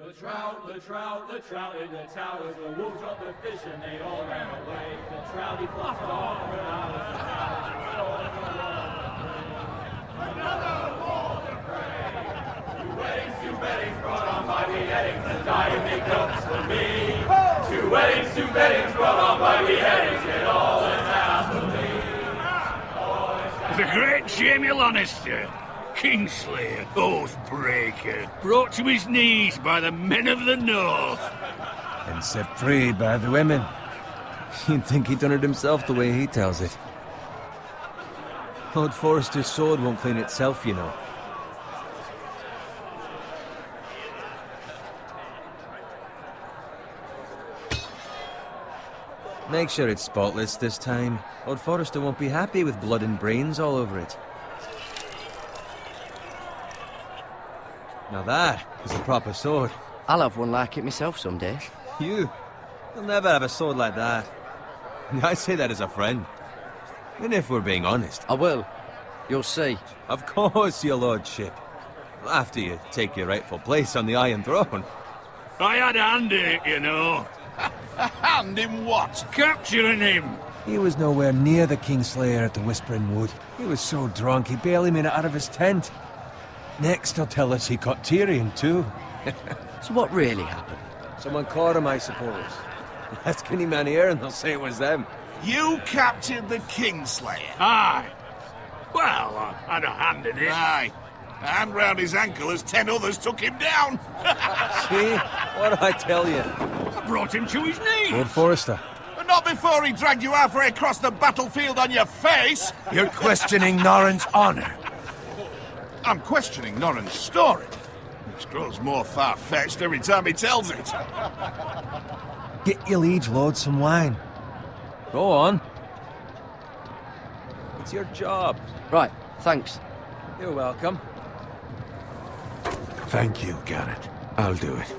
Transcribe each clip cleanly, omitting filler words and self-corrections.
The trout in the towers, the wolves dropped the fish and they all ran away. The trouty flopped off, but I was the another war to pray. Two weddings brought on by beheadings, and dying cups for me. Two weddings brought on by beheadings, yet all is happily. The great Jamie Lannister, Kingslayer, Oathbreaker, brought to his knees by the men of the North. And set free by the women. You'd think he'd done it himself the way he tells it. Lord Forrester's sword won't clean itself, you know. Make sure it's spotless this time. Lord Forrester won't be happy with blood and brains all over it. Now that is a proper sword. I'll have one like it myself someday. You'll never have a sword like that. I say that as a friend. And if we're being honest. I will. You'll see. Of course, your lordship. After you take your rightful place on the Iron Throne. I had a hand in it, you know. A hand in what? Capturing him. He was nowhere near the Kingslayer at the Whispering Wood. He was so drunk he barely made it out of his tent. Next he'll tell us he caught Tyrion too. So what really happened? Someone caught him, I suppose. Ask any man here and they'll say it was them. You captured the Kingslayer? Aye. Well, I had a hand in it. Aye. A hand round his ankle as 10 others took him down. See? What did I tell you? I brought him to his knees. Lord Forrester. But not before he dragged you halfway across the battlefield on your face. You're questioning Norrin's honor. I'm questioning Norrin's story, which grows more far-fetched every time he tells it. Get your liege lord some wine. Go on. It's your job. Right, thanks. You're welcome. Thank you, Garrett. I'll do it.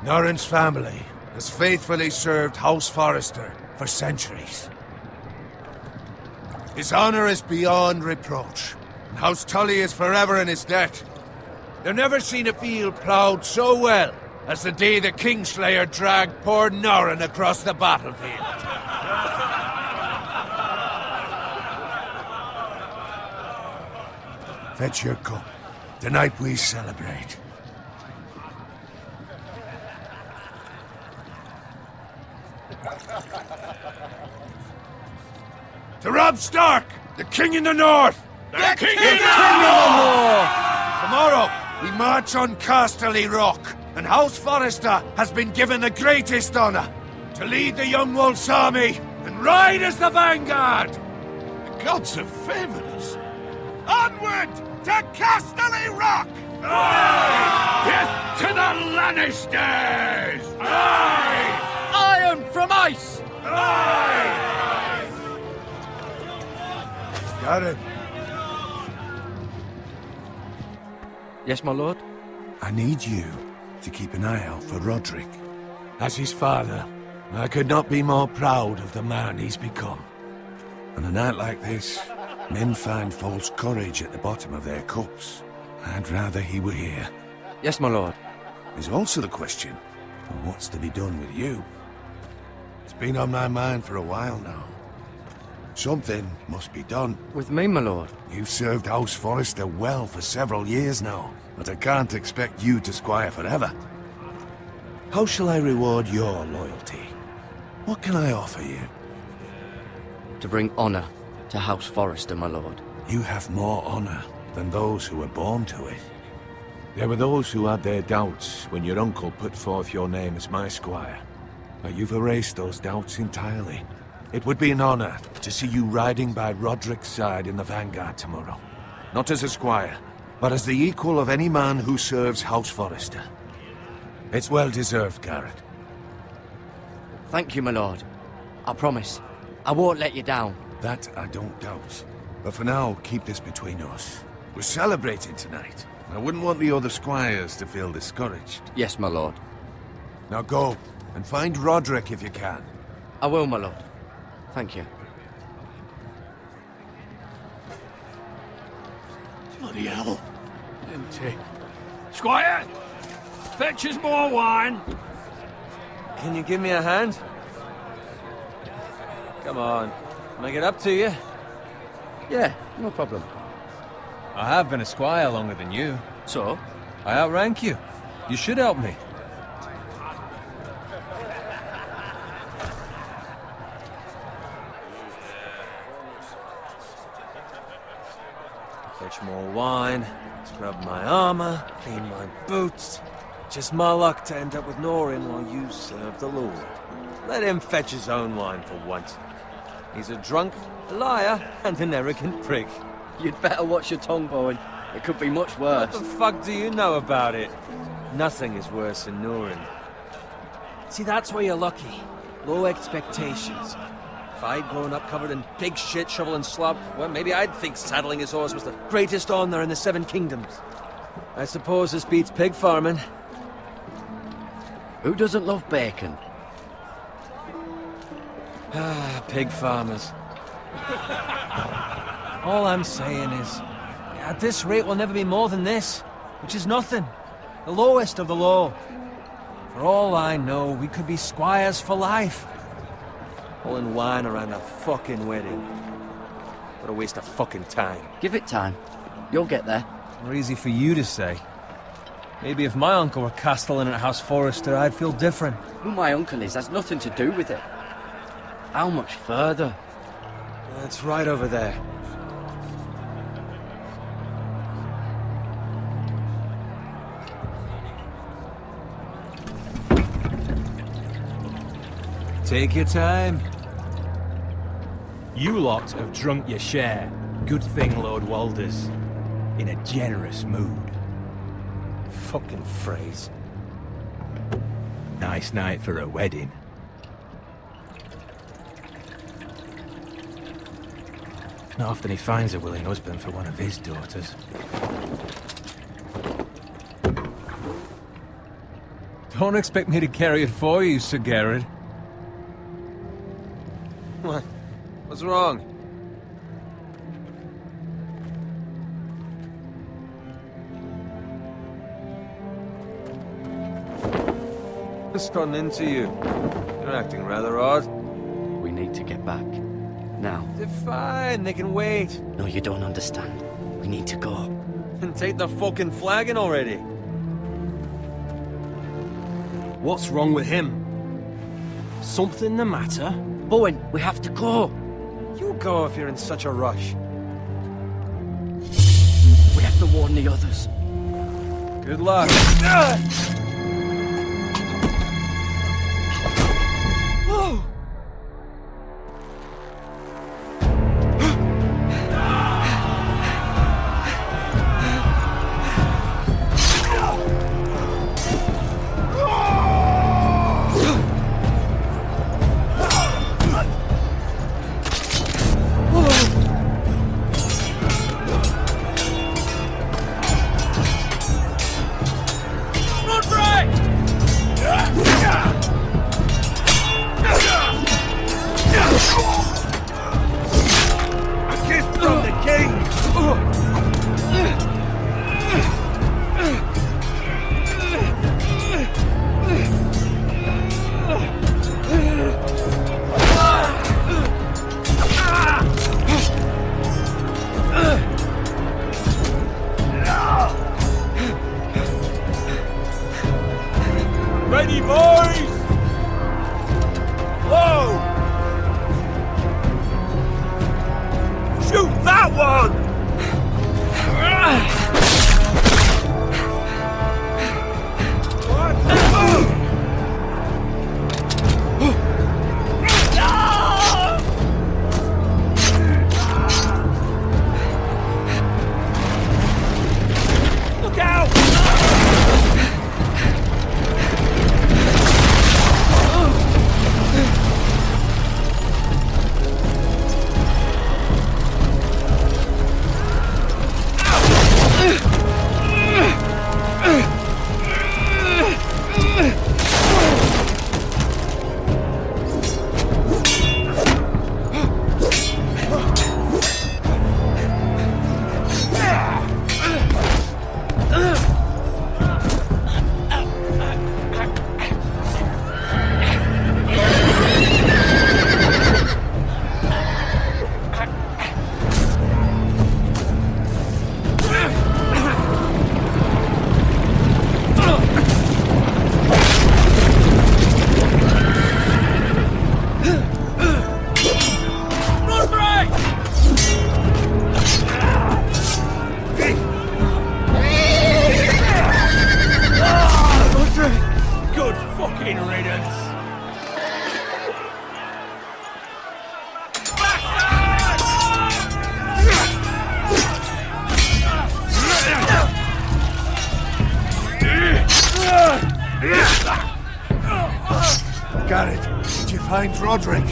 Norrin's family has faithfully served House Forrester for centuries. His honor is beyond reproach, and House Tully is forever in his debt. They've never seen a field ploughed so well as the day the Kingslayer dragged poor Norrin across the battlefield. Fetch your cup. Tonight we celebrate. To Robb Stark, the King in the North! The King in the North! Tomorrow, we march on Casterly Rock, and House Forrester has been given the greatest honor to lead the Young Wolf's army and ride as the vanguard! The gods have favored us. Onward to Casterly Rock! Aye! Death to the Lannisters! Aye! Iron from ice! Aye! Garrett, Yes, my lord? I need you to keep an eye out for Roderick. As his father, I could not be more proud of the man he's become. On a night like this, men find false courage at the bottom of their cups. I'd rather he were here. Yes, my lord. There's also the question of what's to be done with you. It's been on my mind for a while now. Something must be done. With me, my lord? You've served House Forrester well for several years now, but I can't expect you to squire forever. How shall I reward your loyalty? What can I offer you? To bring honor to House Forrester, my lord. You have more honor than those who were born to it. There were those who had their doubts when your uncle put forth your name as my squire. But you've erased those doubts entirely. It would be an honor to see you riding by Roderick's side in the vanguard tomorrow. Not as a squire, but as the equal of any man who serves House Forrester. It's well deserved, Garrett. Thank you, my lord. I promise. I won't let you down. That I don't doubt. But for now, keep this between us. We're celebrating tonight. I wouldn't want the other squires to feel discouraged. Yes, my lord. Now go, and find Roderick if you can. I will, my lord. Thank you. Bloody hell. Empty. It's Squire, fetch us more wine. Can you give me a hand? Come on, make it up to you. Yeah, no problem. I have been a squire longer than you. So? I outrank you. You should help me. Fetch more wine, scrub my armor, clean my boots. Just my luck to end up with Norin while you serve the Lord. Let him fetch his own wine for once. He's a drunk, a liar, and an arrogant prick. You'd better watch your tongue, Bowen. It could be much worse. What the fuck do you know about it? Nothing is worse than Norin. See, that's where you're lucky. Low expectations. If I'd grown up covered in pig shit, shovel and slop, well, maybe I'd think saddling his horse was the greatest honor in the Seven Kingdoms. I suppose this beats pig farming. Who doesn't love bacon? Ah, pig farmers. All I'm saying is, at this rate we'll never be more than this, which is nothing. The lowest of the low. For all I know, we could be squires for life. Pulling wine around a fucking wedding. What a waste of fucking time. Give it time. You'll get there. More easy for you to say. Maybe if my uncle were castellan at House Forrester, I'd feel different. Who my uncle is has nothing to do with it. How much further? That's right over there. Take your time. You lot have drunk your share. Good thing Lord Walder's in a generous mood. Fucking phrase. Nice night for a wedding. Not often he finds a willing husband for one of his daughters. Don't expect me to carry it for you, Sir Garrett. What? What's wrong? What's gotten into you? You're acting rather odd. We need to get back. Now. They're fine, they can wait. No, you don't understand. We need to go. And take the fucking flagon already. What's wrong with him? Something the matter? Bowen, we have to go. You go if you're in such a rush. We have to warn the others. Good luck. Ready, boys! Whoa! Shoot that one! Look out! fucking riddance. Garrett, did you find Roderick?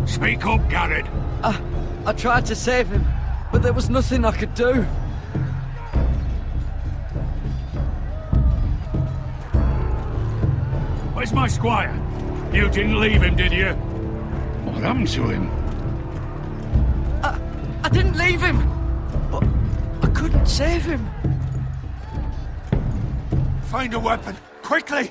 Speak up, Garrett. I tried to save him, but there was nothing I could do. Where's my squire? You didn't leave him, did you? What happened to him? I didn't leave him, but I couldn't save him. Find a weapon, quickly!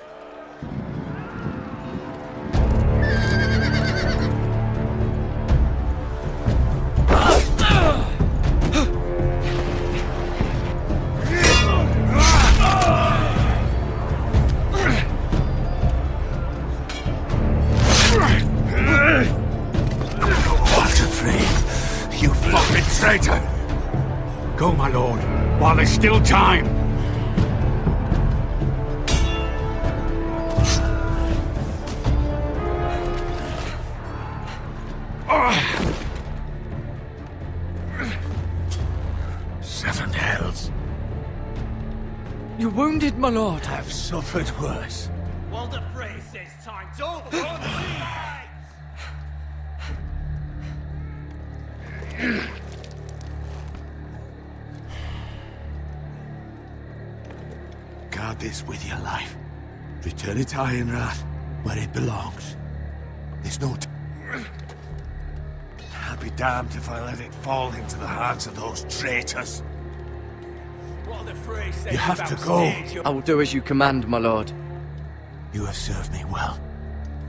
Walter Frey, you fucking traitor! Go, my lord, while there's still time. Seven hells. You're wounded, my lord. I've suffered worse. Walder Frey says time's over. Guard this with your life. Return it to Ironrath, where it belongs. There's no I'll be damned if I let it fall into the hands of those traitors. Walder Frey says You have to go. I will do as you command, my lord. You have served me well.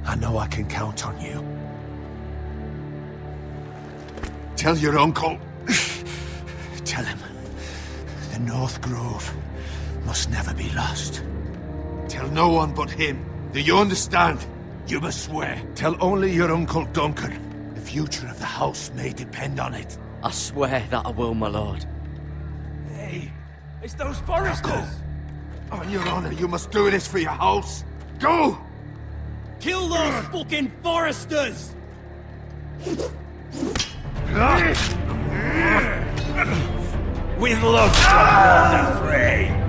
I know I can count on you. Tell your uncle. Tell him. The North Grove must never be lost. Tell no one but him. Do you understand? You must swear. Tell only your Uncle Duncan. The future of the house may depend on it. I swear that I will, my lord. Hey, it's those foresters. On your honor, you must do this for your house. Go! Kill those fucking foresters! With love from Walder Frey.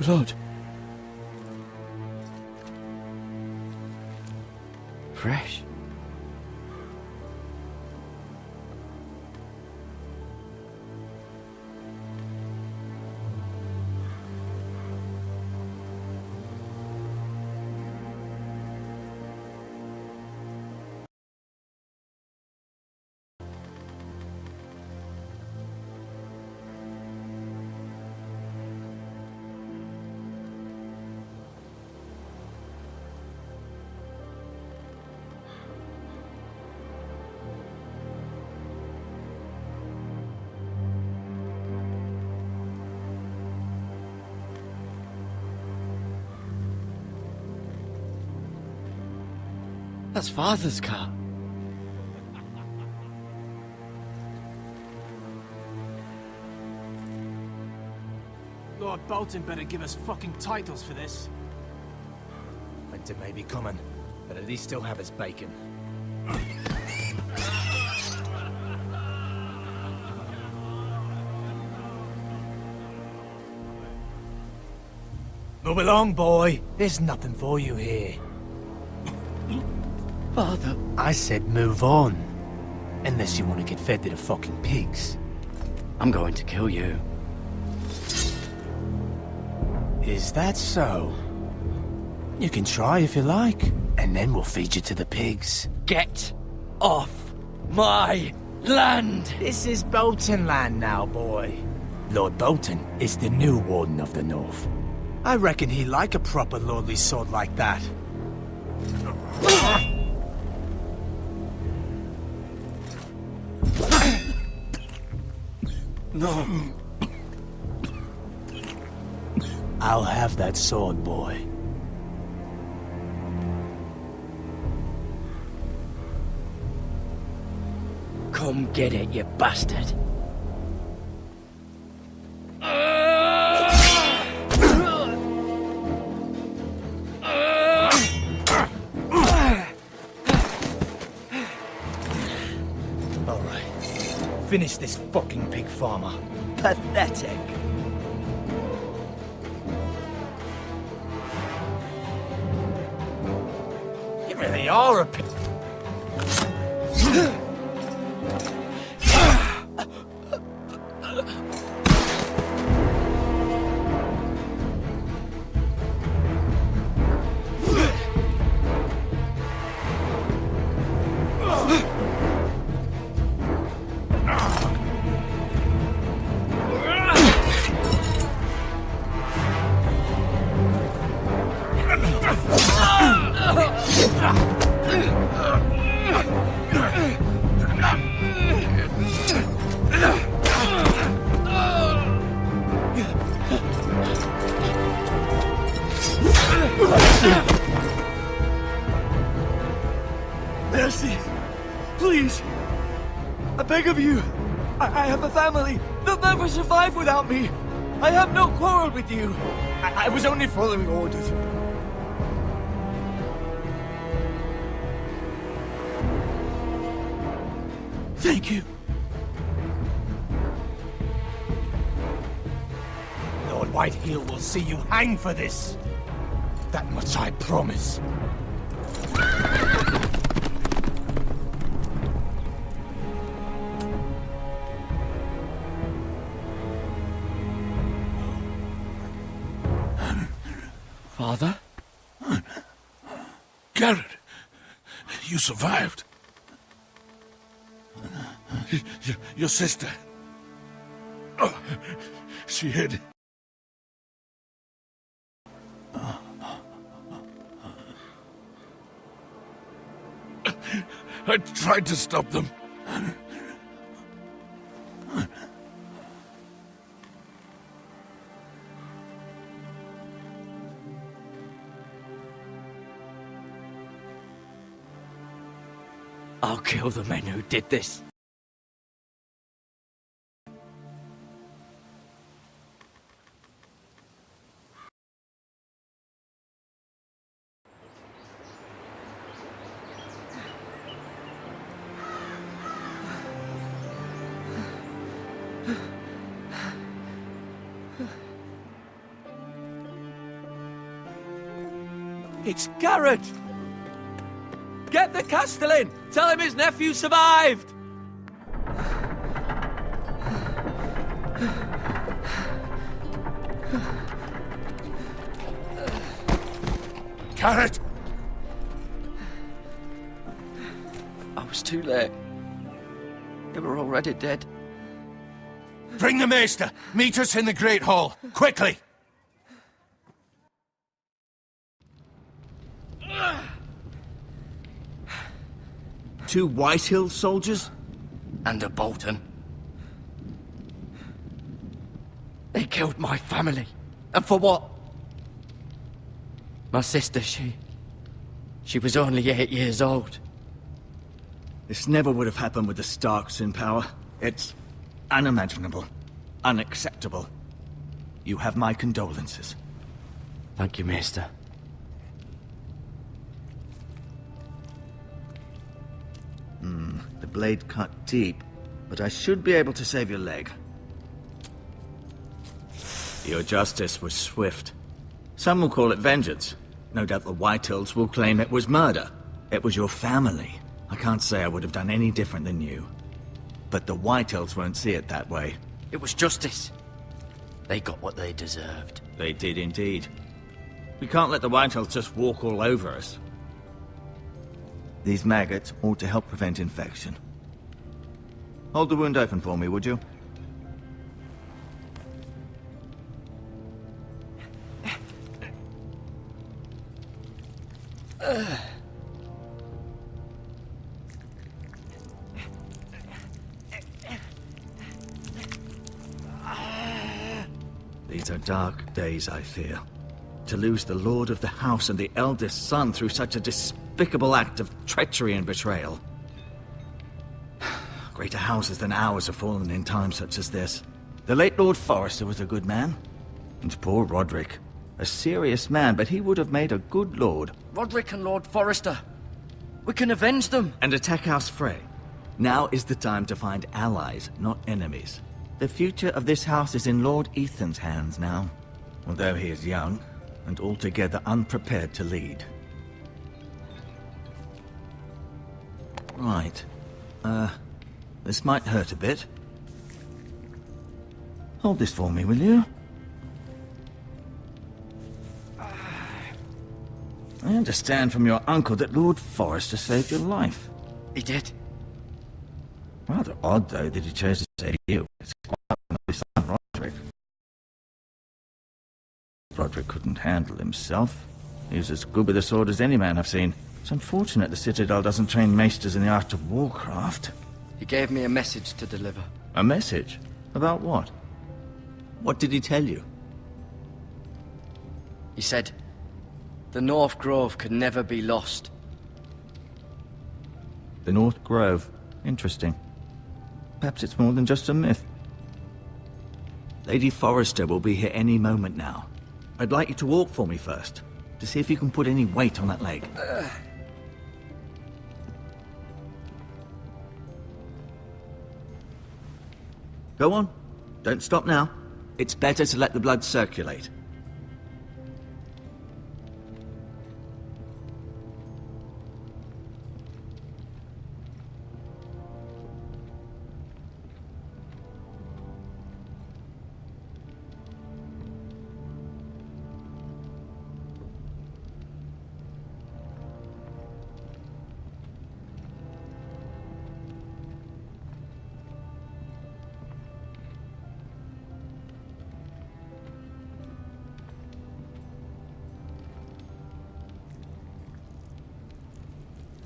Blood. Fresh. That's Father's car. Lord Bolton better give us fucking titles for this. Winter may be coming, but at least he'll have his bacon. Move along, boy. There's nothing for you here. Father. I said move on. Unless you want to get fed to the fucking pigs. I'm going to kill you. Is that so? You can try if you like, and then we'll feed you to the pigs. Get off my land! This is Bolton land now, boy. Lord Bolton is the new Warden of the North. I reckon he'd like a proper lordly sword like that. No. I'll have that sword, boy. Come get it, you bastard. Alright. Finish this fucking pig farmer. Pathetic. You really are a pig. Mercy! Please! I beg of you! I have a family! They'll never survive without me! I have no quarrel with you! I was only following orders. Thank you. Lord Whitehill will see you hang for this. That much I promise. Father? Garrett, you survived. Your sister. Oh, she hid. I tried to stop them. I'll kill the men who did this. It's Garrett! Get the Castellan! Tell him his nephew survived! Garrett! I was too late. They were already dead. Bring the Maester! Meet us in the Great Hall! Quickly! Two Whitehill soldiers? And a Bolton. They killed my family. And for what? My sister, she was only 8 years old. This never would have happened with the Starks in power. It's unimaginable. Unacceptable. You have my condolences. Thank you, Maester. The blade cut deep, but I should be able to save your leg. Your justice was swift. Some will call it vengeance. No doubt the Whitehills will claim it was murder. It was your family. I can't say I would have done any different than you. But the Whitehills won't see it that way. It was justice. They got what they deserved. They did indeed. We can't let the Whitehills just walk all over us. These maggots ought to help prevent infection. Hold the wound open for me, would you? These are dark days, I fear. To lose the lord of the house and the eldest son through such a despicable act of treachery and betrayal. Greater houses than ours have fallen in times such as this. The late Lord Forrester was a good man. And poor Roderick. A serious man, but he would have made a good lord. Roderick and Lord Forrester. We can avenge them. And attack House Frey. Now is the time to find allies, not enemies. The future of this house is in Lord Ethan's hands now. Although he is young, and altogether unprepared to lead. Right. This might hurt a bit. Hold this for me, will you? I understand from your uncle that Lord Forrester saved your life. He did. Rather odd, though, that he chose to save you. It's quite my son, Roderick. Roderick couldn't handle himself. He was as good with a sword as any man I've seen. It's unfortunate the Citadel doesn't train maesters in the art of warcraft. He gave me a message to deliver. A message? About what? What did he tell you? He said, the North Grove could never be lost. The North Grove. Interesting. Perhaps it's more than just a myth. Lady Forrester will be here any moment now. I'd like you to walk for me first, to see if you can put any weight on that leg. Go on. Don't stop now. It's better to let the blood circulate.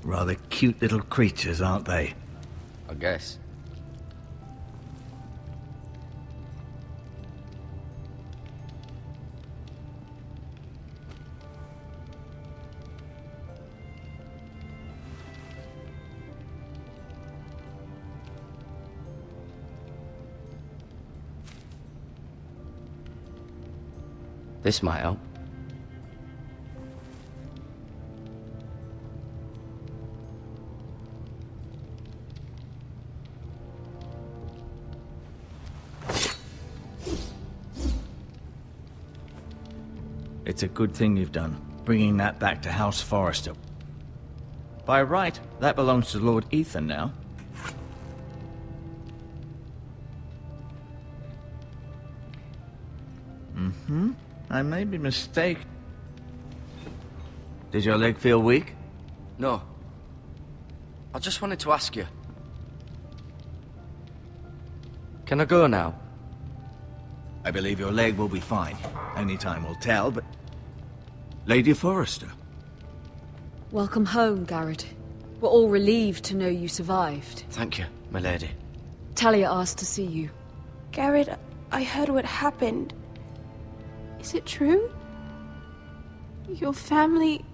Rather cute little creatures, aren't they? I guess. This might help. It's a good thing you've done. bringing that back to House Forrester. By right, that belongs to Lord Ethan now. I may be mistaken. Did your leg feel weak? No. I just wanted to ask you. Can I go now? I believe your leg will be fine. Only time will tell, but... Lady Forrester. Welcome home, Garrett. We're all relieved to know you survived. Thank you, my lady. Talia asked to see you. Garrett, I heard what happened. Is it true? Your family...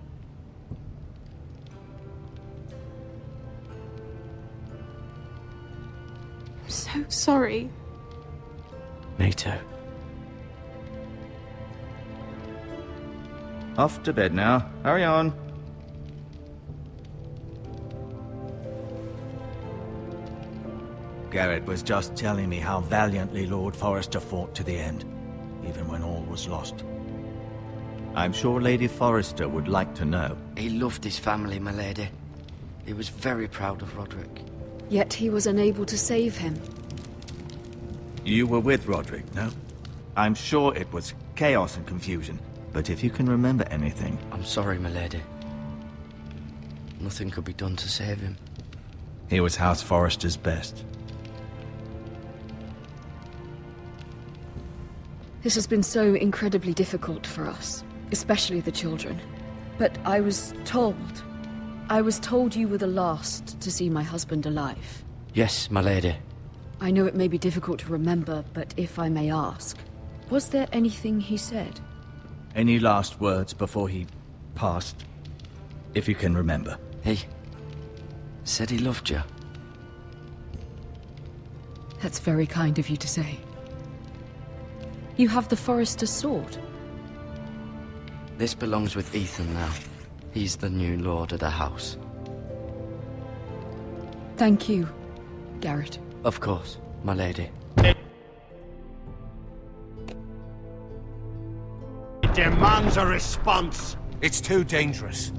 I'm so sorry. Me too. Off to bed now. Hurry on. Garrett was just telling me how valiantly Lord Forrester fought to the end, even when all was lost. I'm sure Lady Forrester would like to know. He loved his family, my lady. He was very proud of Roderick. Yet he was unable to save him. You were with Roderick, no? I'm sure it was chaos and confusion, but if you can remember anything... I'm sorry, my lady. Nothing could be done to save him. He was House Forrester's best. This has been so incredibly difficult for us, especially the children. But I was told you were the last to see my husband alive. Yes, my lady. I know it may be difficult to remember, but if I may ask, was there anything he said? Any last words before he passed? If you can remember. He said he loved you. That's very kind of you to say. You have the Forrester sword. This belongs with Ethan now. He's the new lord of the house. Thank you, Garrett. Of course, my lady. It demands a response. It's too dangerous.